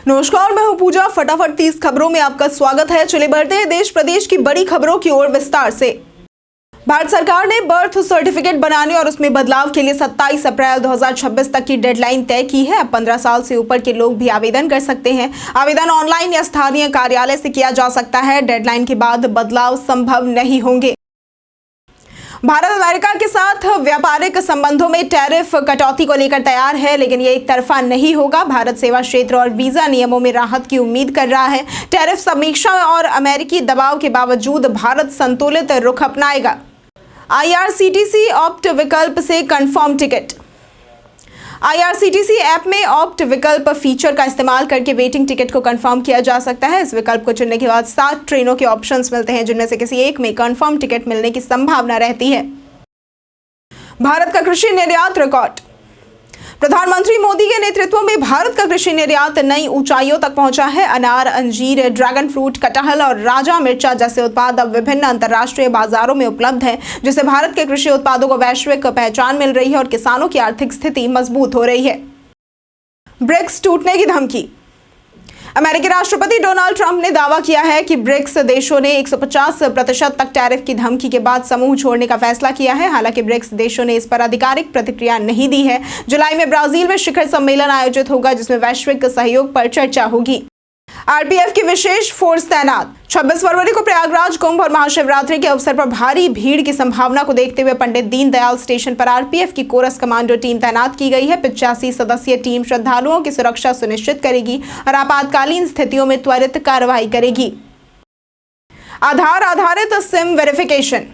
नमस्कार, मैं हूं पूजा। फटाफट 30 खबरों में आपका स्वागत है। चलिए बढ़ते हैं देश प्रदेश की बड़ी खबरों की ओर विस्तार से। भारत सरकार ने बर्थ सर्टिफिकेट बनाने और उसमें बदलाव के लिए 27 अप्रैल 2026 तक की डेडलाइन तय की है। अब 15 साल से ऊपर के लोग भी आवेदन कर सकते हैं। आवेदन ऑनलाइन या स्थानीय कार्यालय से किया जा सकता है। डेडलाइन के बाद बदलाव संभव नहीं होंगे। भारत अमेरिका के साथ व्यापारिक संबंधों में टैरिफ कटौती को लेकर तैयार है, लेकिन ये एक तरफा नहीं होगा। भारत सेवा क्षेत्र और वीजा नियमों में राहत की उम्मीद कर रहा है। टैरिफ समीक्षा और अमेरिकी दबाव के बावजूद भारत संतुलित रुख अपनाएगा। IRCTC ऑप्ट विकल्प से कंफर्म टिकट। IRCTC ऐप में ऑप्ट विकल्प फीचर का इस्तेमाल करके वेटिंग टिकट को कंफर्म किया जा सकता है। इस विकल्प को चुनने के बाद 7 ट्रेनों के ऑप्शंस मिलते हैं, जिनमें से किसी एक में कंफर्म टिकट मिलने की संभावना रहती है। भारत का कृषि निर्यात रिकॉर्ड। प्रधानमंत्री मोदी के नेतृत्व में भारत का कृषि निर्यात नई ऊंचाइयों तक पहुंचा है। अनार, अंजीर, ड्रैगन फ्रूट, कटहल और राजा मिर्चा जैसे उत्पाद अब विभिन्न अंतर्राष्ट्रीय बाजारों में उपलब्ध हैं, जिससे भारत के कृषि उत्पादों को वैश्विक पहचान मिल रही है और किसानों की आर्थिक स्थिति मजबूत हो रही है। ब्रिक्स टूटने की धमकी। अमेरिकी राष्ट्रपति डोनाल्ड ट्रंप ने दावा किया है कि ब्रिक्स देशों ने 150% तक टैरिफ की धमकी के बाद समूह छोड़ने का फैसला किया है। हालांकि ब्रिक्स देशों ने इस पर आधिकारिक प्रतिक्रिया नहीं दी है। जुलाई में ब्राजील में शिखर सम्मेलन आयोजित होगा, जिसमें वैश्विक सहयोग पर चर्चा होगी। RPF की विशेष फोर्स तैनात। 26 फरवरी को प्रयागराज कुंभ और महाशिवरात्रि के अवसर पर भारी भीड़ की संभावना को देखते हुए पंडित दीनदयाल स्टेशन पर RPF की कोरस कमांडो टीम तैनात की गई है। 85 सदस्यीय टीम श्रद्धालुओं की सुरक्षा सुनिश्चित करेगी और आपातकालीन स्थितियों में त्वरित कार्रवाई करेगी। आधार आधारित सिम वेरिफिकेशन।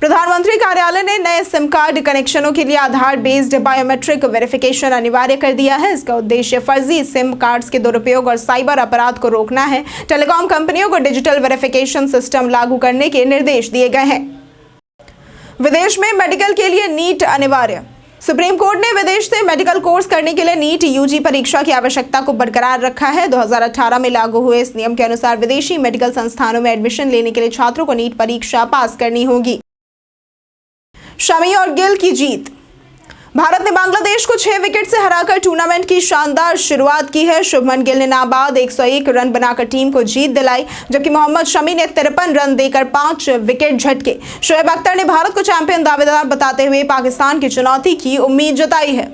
प्रधानमंत्री कार्यालय ने नए सिम कार्ड कनेक्शनों के लिए आधार बेस्ड बायोमेट्रिक वेरिफिकेशन अनिवार्य कर दिया है। इसका उद्देश्य फर्जी सिम कार्ड्स के दुरुपयोग और साइबर अपराध को रोकना है। टेलीकॉम कंपनियों को डिजिटल वेरिफिकेशन सिस्टम लागू करने के निर्देश दिए गए हैं। विदेश में मेडिकल के लिए नीट अनिवार्य। सुप्रीम कोर्ट ने विदेश से मेडिकल कोर्स करने के लिए नीट UG परीक्षा की आवश्यकता को बरकरार रखा है। 2018 में लागू हुए इस नियम के अनुसार विदेशी मेडिकल संस्थानों में एडमिशन लेने के लिए छात्रों को नीट परीक्षा पास करनी होगी। शमी और गिल की जीत। भारत ने बांग्लादेश को 6 विकेट से हराकर टूर्नामेंट की शानदार शुरुआत की है। शुभमन गिल ने नाबाद 101 रन बनाकर टीम को जीत दिलाई, जबकि मोहम्मद शमी ने 53 रन देकर 5 विकेट झटके। शोएब अख्तर ने भारत को चैंपियन दावेदार बताते हुए पाकिस्तान की चुनौती की उम्मीद जताई है।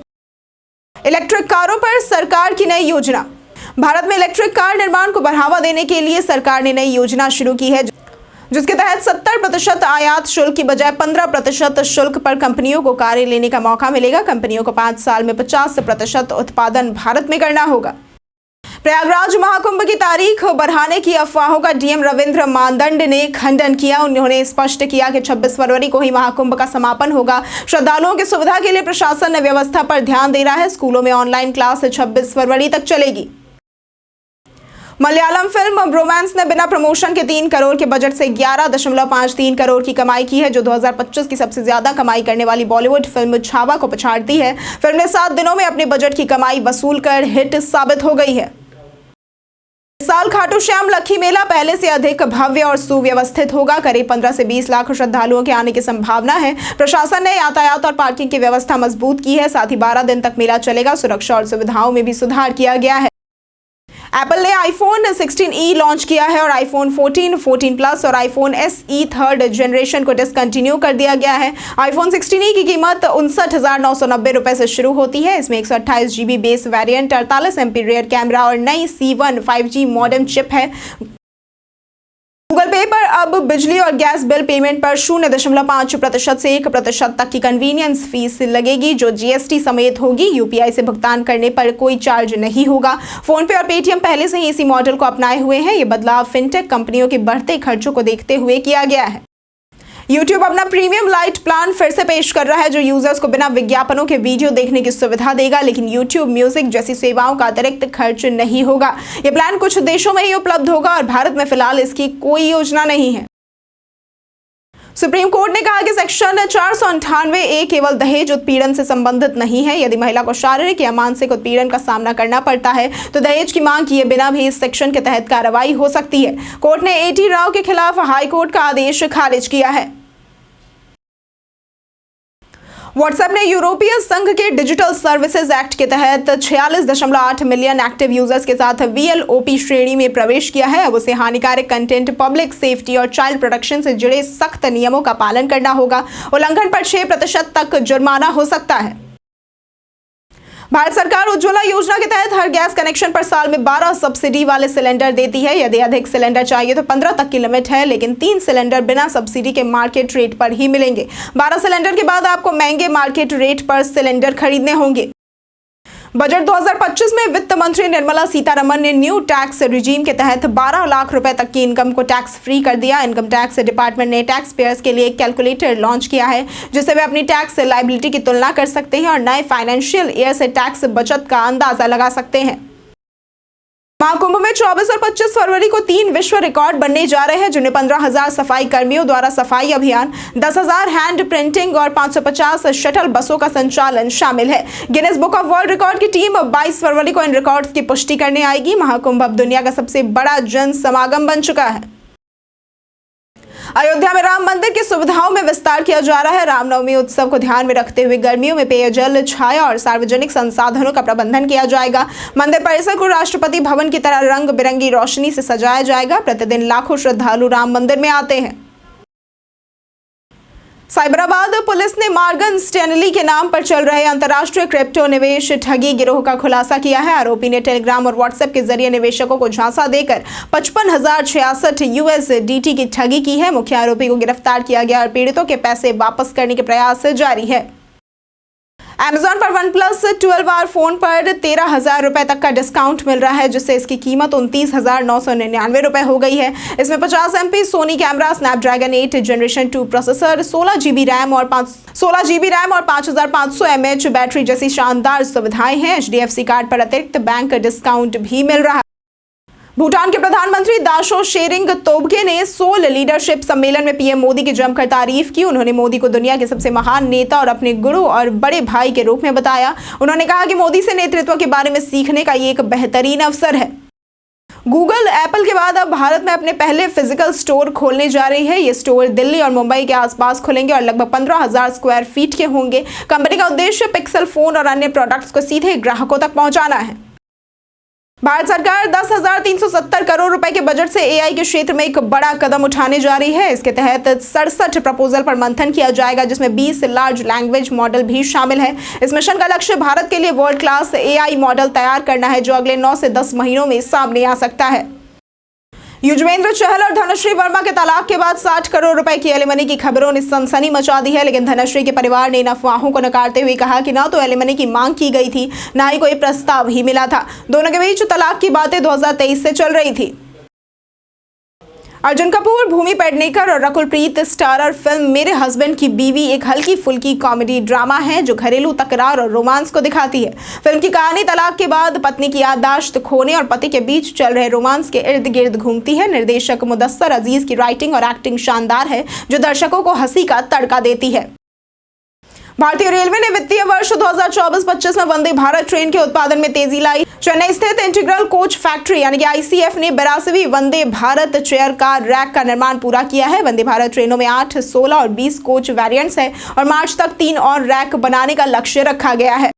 इलेक्ट्रिक कारों पर सरकार की नई योजना। भारत में इलेक्ट्रिक कार निर्माण को बढ़ावा देने के लिए सरकार ने नई योजना शुरू की है, जिसके तहत 70% आयात शुल्क की बजाय 15% शुल्क पर कंपनियों को कारें लेने का मौका मिलेगा। कंपनियों को 5 साल में 50% उत्पादन भारत में करना होगा। प्रयागराज महाकुंभ की तारीख बढ़ाने की अफवाहों का DM रविंद्र मानदंड ने खंडन किया। उन्होंने स्पष्ट किया कि 26 फरवरी को ही महाकुंभ का समापन होगा। श्रद्धालुओं की सुविधा के लिए प्रशासन ने व्यवस्था पर ध्यान दे रहा है। स्कूलों में ऑनलाइन क्लास 26 फरवरी तक चलेगी। मलयालम फिल्म ब्रोमांस ने बिना प्रमोशन के 3 करोड़ के बजट से 11.53 करोड़ की कमाई की है, जो 2025 की सबसे ज्यादा कमाई करने वाली बॉलीवुड फिल्म छावा को पछाड़ती है। फिल्म ने 7 दिनों में अपने बजट की कमाई वसूल कर हिट साबित हो गई है। इस साल खाटू श्याम लक्खी मेला पहले से अधिक भव्य और सुव्यवस्थित होगा। करीब 15 से 20 लाख श्रद्धालुओं के आने की संभावना है। प्रशासन ने यातायात और पार्किंग की व्यवस्था मजबूत की है। साथ ही 12 दिन तक मेला चलेगा। सुरक्षा और सुविधाओं में भी सुधार किया गया है। एप्पल ने iPhone 16e लॉन्च किया है और iPhone 14, 14 Plus और iPhone SE 3rd जनरेशन को डिसकंटिन्यू कर दिया गया है। iPhone 16e की कीमत 59,990 रुपए से शुरू होती है। इसमें 128 GB base variant, 48 MP rare camera और नई C1 5G मॉडेम चिप है। गूगल पे पर अब बिजली और गैस बिल पेमेंट पर 0.5% से 1% तक की कन्वीनियंस फीस लगेगी, जो GST समेत होगी। UPI से भुगतान करने पर कोई चार्ज नहीं होगा। फोन पे और पेटीएम पहले से ही इसी मॉडल को अपनाए हुए हैं। ये बदलाव फिनटेक कंपनियों के बढ़ते खर्चों को देखते हुए किया गया है। YouTube अपना प्रीमियम लाइट प्लान फिर से पेश कर रहा है, जो यूजर्स को बिना विज्ञापनों के वीडियो देखने की सुविधा देगा, लेकिन YouTube म्यूजिक जैसी सेवाओं का अतिरिक्त खर्च नहीं होगा। यह प्लान कुछ देशों में ही उपलब्ध होगा और भारत में फिलहाल इसकी कोई योजना नहीं है। सुप्रीम कोर्ट ने कहा कि सेक्शन 498A केवल दहेज उत्पीड़न से संबंधित नहीं है। यदि महिला को शारीरिक या मानसिक उत्पीड़न का सामना करना पड़ता है तो दहेज की मांग किए बिना भी इस सेक्शन के तहत कार्रवाई हो सकती है। कोर्ट ने AT राव के खिलाफ हाई कोर्ट का आदेश खारिज किया है। व्हाट्सएप ने यूरोपीय संघ के डिजिटल सर्विसेज एक्ट के तहत 46.8 मिलियन एक्टिव यूजर्स के साथ VLOP श्रेणी में प्रवेश किया है। अब उसे हानिकारक कंटेंट, पब्लिक सेफ्टी और चाइल्ड प्रोटेक्शन से जुड़े सख्त नियमों का पालन करना होगा। उल्लंघन पर 6% तक जुर्माना हो सकता है। भारत सरकार उज्ज्वला योजना के तहत हर गैस कनेक्शन पर साल में 12 सब्सिडी वाले सिलेंडर देती है। यदि अधिक सिलेंडर चाहिए तो 15 तक की लिमिट है, लेकिन 3 सिलेंडर बिना सब्सिडी के मार्केट रेट पर ही मिलेंगे। 12 सिलेंडर के बाद आपको महंगे मार्केट रेट पर सिलेंडर खरीदने होंगे। बजट 2025 में वित्त मंत्री निर्मला सीतारमण ने न्यू टैक्स रिजीम के तहत 12 लाख रुपए तक की इनकम को टैक्स फ्री कर दिया। इनकम टैक्स डिपार्टमेंट ने टैक्स पेयर्स के लिए एक कैलकुलेटर लॉन्च किया है, जिससे वे अपनी टैक्स लायबिलिटी की तुलना कर सकते हैं और नए फाइनेंशियल ईयर से टैक्स बचत का अंदाजा लगा सकते हैं। महाकुंभ में 24 और 25 फरवरी को 3 विश्व रिकॉर्ड बनने जा रहे हैं, जिनमें 15,000 सफाई कर्मियों द्वारा सफाई अभियान, 10,000 हैंड प्रिंटिंग और 550 शटल बसों का संचालन शामिल है। Guinness book of world record की टीम 22 फरवरी को इन रिकॉर्ड्स की पुष्टि करने आएगी। महाकुंभ अब दुनिया का सबसे बड़ा जन समागम बन चुका है। अयोध्या में राम मंदिर की सुविधाओं में विस्तार किया जा रहा है। रामनवमी उत्सव को ध्यान में रखते हुए गर्मियों में पेयजल, छाया और सार्वजनिक संसाधनों का प्रबंधन किया जाएगा। मंदिर परिसर को राष्ट्रपति भवन की तरह रंग बिरंगी रोशनी से सजाया जाएगा। प्रतिदिन लाखों श्रद्धालु राम मंदिर में आते हैं। साइबराबाद पुलिस ने मॉर्गन स्टैनली के नाम पर चल रहे अंतर्राष्ट्रीय क्रिप्टो निवेश ठगी गिरोह का खुलासा किया है। आरोपी ने टेलीग्राम और व्हाट्सएप के जरिए निवेशकों को झांसा देकर 55,066 USDT की ठगी की है। मुख्य आरोपी को गिरफ्तार किया गया और पीड़ितों के पैसे वापस करने के प्रयास जारी है। Amazon पर OnePlus 12R फोन पर 13,000 रुपए तक का डिस्काउंट मिल रहा है, जिससे इसकी कीमत 29,999 रुपए हो गई है। इसमें 50 MP Soni camera, Snapdragon 8 generation 2 processor, 16 GB RAM और 5500 mAh बैटरी जैसी शानदार सुविधाएं हैं। HDFC कार्ड पर अतिरिक्त बैंक डिस्काउंट भी मिल रहा है। भूटान के प्रधानमंत्री दाशो शेरिंग तोब्गे ने सोल लीडरशिप सम्मेलन में पीएम मोदी की जमकर तारीफ की। उन्होंने मोदी को दुनिया के सबसे महान नेता और अपने गुरु और बड़े भाई के रूप में बताया। उन्होंने कहा कि मोदी से नेतृत्व के बारे में सीखने का ये एक बेहतरीन अवसर है। गूगल एप्पल के बाद अब भारत में अपने पहले फिजिकल स्टोर खोलने जा रही है। ये स्टोर दिल्ली और मुंबई के आसपास खुलेंगे और लगभग 15,000 स्क्वायर फीट के होंगे। कंपनी का उद्देश्य पिक्सल फोन और अन्य प्रोडक्ट्स को सीधे ग्राहकों तक पहुंचाना है। भारत सरकार 10,370 करोड़ रुपए के बजट से AI के क्षेत्र में एक बड़ा कदम उठाने जा रही है। इसके तहत 67 प्रपोजल पर मंथन किया जाएगा, जिसमें 20 लार्ज लैंग्वेज मॉडल भी शामिल है। इस मिशन का लक्ष्य भारत के लिए वर्ल्ड क्लास AI मॉडल तैयार करना है, जो अगले 9 से 10 महीनों में सामने आ सकता है। युजवेंद्र चहल और धनश्री वर्मा के तलाक के बाद 60 करोड़ रुपए की एलिमनी की खबरों ने सनसनी मचा दी है, लेकिन धनश्री के परिवार ने इन अफवाहों को नकारते हुए कहा कि ना तो एलिमनी की मांग की गई थी, ना ही कोई प्रस्ताव ही मिला था। दोनों के बीच तलाक की बातें 2023 से चल रही थी। अर्जुन कपूर, भूमि पेडनेकर और रकुल प्रीत स्टारर फिल्म मेरे हस्बैंड की बीवी एक हल्की फुल्की कॉमेडी ड्रामा है, जो घरेलू तकरार और रोमांस को दिखाती है। फिल्म की कहानी तलाक के बाद पत्नी की याददाश्त खोने और पति के बीच चल रहे रोमांस के इर्द गिर्द घूमती है। निर्देशक मुदस्सर अजीज की राइटिंग और एक्टिंग शानदार है, जो दर्शकों को हंसी का तड़का देती है। भारतीय रेलवे ने वित्तीय वर्ष 2024-25 में वंदे भारत ट्रेन के उत्पादन में तेजी लाई। चेन्नई स्थित इंटीग्रल कोच फैक्ट्री यानी कि ICF ने 82वीं Vande Bharat chair car rack का निर्माण पूरा किया है। वंदे भारत ट्रेनों में 8, 16 और 20 कोच वेरिएंट्स है और मार्च तक 3 और रैक बनाने का लक्ष्य रखा गया है।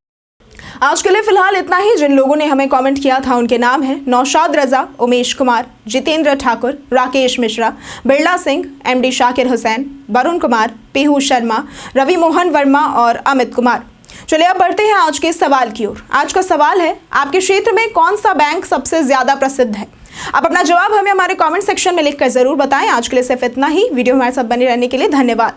आज के लिए फिलहाल इतना ही। जिन लोगों ने हमें कमेंट किया था उनके नाम हैं नौशाद रजा, उमेश कुमार, जितेंद्र ठाकुर, राकेश मिश्रा, बिरला सिंह, MD शाकिर हुसैन, वरुण कुमार, पीहू शर्मा, रवि मोहन वर्मा और अमित कुमार। चलिए अब बढ़ते हैं आज के सवाल की ओर। आज का सवाल है, आपके क्षेत्र में कौन सा बैंक सबसे ज्यादा प्रसिद्ध है? आप अपना जवाब हमें हमारे कमेंट सेक्शन में लिखकर जरूर बताएं। आज के लिए सिर्फ इतना ही। वीडियो हमारे साथ बने रहने के लिए धन्यवाद।